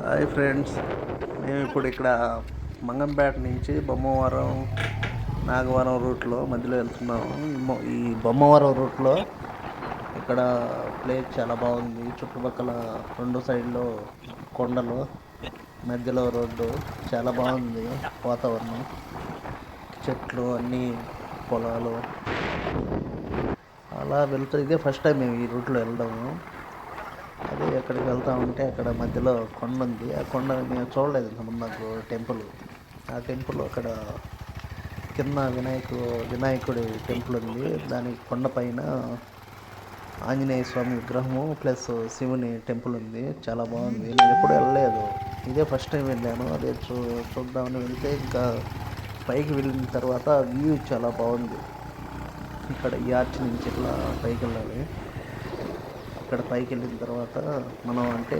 Hi friends, మేము ఇప్పుడు ఇక్కడ మంగంపేట నుంచి బొమ్మవరం నాగవరం రూట్లో మధ్యలో వెళ్తున్నాము. ఈ బొమ్మవరం రూట్లో ఇక్కడ ప్లేస్ చాలా బాగుంది. చుట్టుపక్కల రెండు సైడ్లో కొండలు, మధ్యలో రోడ్డు చాలా బాగుంది. వాతావరణం, చెట్లు, అన్నీ పొలాలు అలా వెళ్తూ ఇదే ఫస్ట్ టైం మేము ఈ రూట్లో వెళ్ళడము. అదే ఎక్కడికి వెళ్తా ఉంటే అక్కడ మధ్యలో కొండ ఉంది. ఆ కొండ మేము చూడలేదు ఇంతకుముందు. నాకు ఆ టెంపుల్ అక్కడ కింద వినాయకుడి టెంపుల్ ఉంది. దాని కొండపైన ఆంజనేయ స్వామి విగ్రహము ప్లస్ శివుని టెంపుల్ ఉంది. చాలా బాగుంది. నేను ఎప్పుడు వెళ్ళలేదు, ఇదే ఫస్ట్ టైం వెళ్ళాను. అదే చూద్దామని వెళ్తే ఇంకా పైకి వెళ్ళిన తర్వాత వ్యూ చాలా బాగుంది. ఇక్కడ ఈ ఆర్చ్ నుంచి ఇట్లా పైకి వెళ్ళాలి. ఇక్కడ పైకి వెళ్ళిన తర్వాత మనం అంటే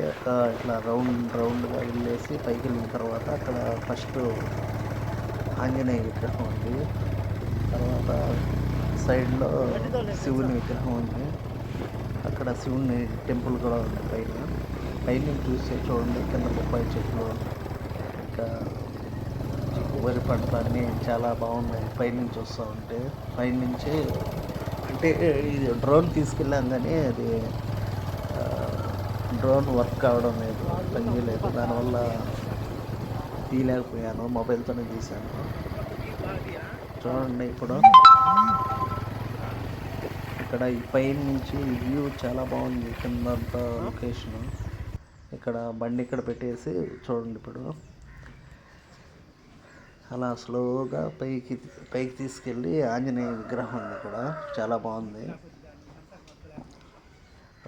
ఇట్లా రౌండ్గా వెళ్ళేసి పైకి వెళ్ళిన తర్వాత అక్కడ ఫస్ట్ ఆంజనేయ విగ్రహం ఉంది. తర్వాత సైడ్లో శివుని విగ్రహం ఉంది. అక్కడ శివుని టెంపుల్ కూడా ఉంది. పైన చూస్తే చూడండి, కింద బొప్పాయి చెట్లు, ఇంకా వరి పంటలు అన్నీ చాలా బాగున్నాయి. పైనుంచి వస్తూ ఉంటే పైనుంచి అంటే ఇది డ్రోన్ తీసుకెళ్ళాం, కానీ అది డ్రోన్ వర్క్ కావడం లేదు, పనిచేయలేదు. దానివల్ల తీయలేకపోయాను, మొబైల్తోనే తీశాను. చూడండి ఇప్పుడు ఇక్కడ ఈ పైన నుంచి వ్యూ చాలా బాగుంది. కిందంతా లొకేషను. ఇక్కడ బండి ఇక్కడ పెట్టేసి చూడండి. ఇప్పుడు అలా స్లోగా పైకి తీసుకెళ్ళి ఆంజనేయ విగ్రహం ఉంది. ఇక్కడ చాలా బాగుంది.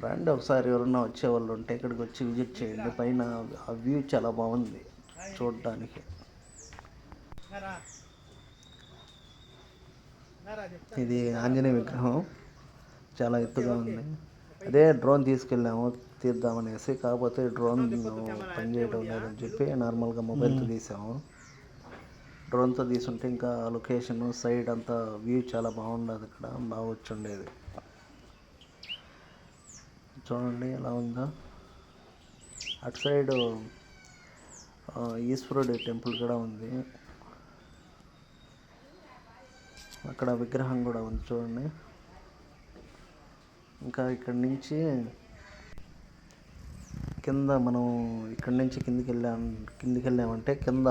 రండి, ఒకసారి ఎవరన్నా వచ్చేవాళ్ళు ఉంటే ఇక్కడికి వచ్చి విజిట్ చేయండి. పైన ఆ వ్యూ చాలా బాగుంది చూడడానికి. ఇది ఆంజనేయ విగ్రహం చాలా ఎత్తుగా ఉంది. అదే డ్రోన్ తీసుకెళ్ళాము తీద్దామనేసి, కాకపోతే డ్రోన్ పనిచేయడం లేదని చెప్పి నార్మల్గా మొబైల్తో తీసాము. డ్రోన్తో తీసుంటే ఇంకా లొకేషన్ సైడ్ అంతా వ్యూ చాలా బాగుండదు. ఇక్కడ బాగా వచ్చి ఉండేది. చూడండి ఎలా ఉందో. అటు సైడు ఈశ్వరుడి టెంపుల్ కూడా ఉంది. అక్కడ విగ్రహం కూడా ఉంది చూడండి. ఇంకా ఇక్కడి నుంచి కింద మనం ఇక్కడి నుంచి కిందికి వెళ్ళామంటే కింద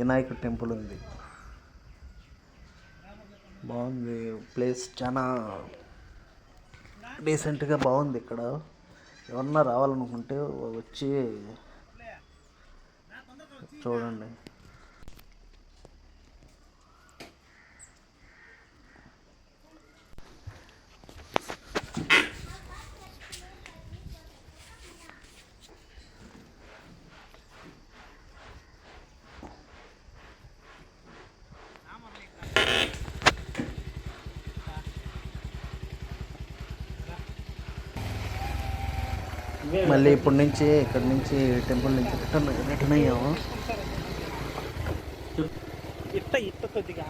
వినాయకుడి టెంపుల్ ఉంది. బాగుంది ప్లేస్, చాలా డీసెంట్గా బాగుంది. ఇక్కడ ఎవరన్నా రావాలనుకుంటే వచ్చి చూడండి. మళ్ళీ ఇప్పటి నుంచి ఇక్కడి నుంచి టెంపుల్ నుంచి రిటర్న్ అయ్యాము. కొద్దిగా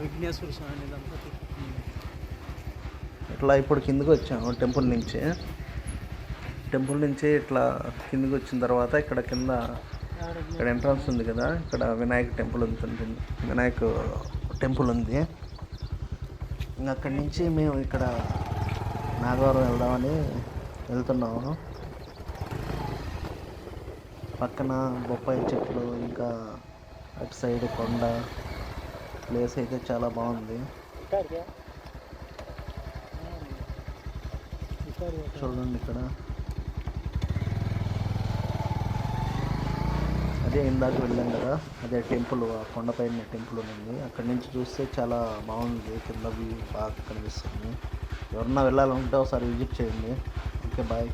విఘ్నేశ్వర స్వామి దంపతి. ఇట్లా ఇప్పుడు కిందకి వచ్చాము టెంపుల్ నుంచి ఇట్లా కిందకి వచ్చిన తర్వాత ఇక్కడ కింద ఇక్కడ ఎంట్రన్స్ ఉంది కదా, ఇక్కడ వినాయక టెంపుల్ ఉంది. ఇంకా అక్కడి నుంచి మేము ఇక్కడ నాగవరం వెళ్దామని వెళ్తున్నాము. పక్కన బొప్పాయి చెట్లు, ఇంకా అటు సైడ్ కొండ, ప్లేస్ అయితే చాలా బాగుంది. చూడండి ఇక్కడ అదే ఇందాక వెళ్ళాం కదా, అదే టెంపుల్, ఆ కొండపైన టెంపుల్ ఉంది. అక్కడి నుంచి చూస్తే చాలా బాగుంది, కింద వ్యూ బాగా కనిపిస్తుంది. ఎవరన్నా వెళ్ళాలనుకుంటే ఒకసారి విజిట్ చేయండి. Okay, bye.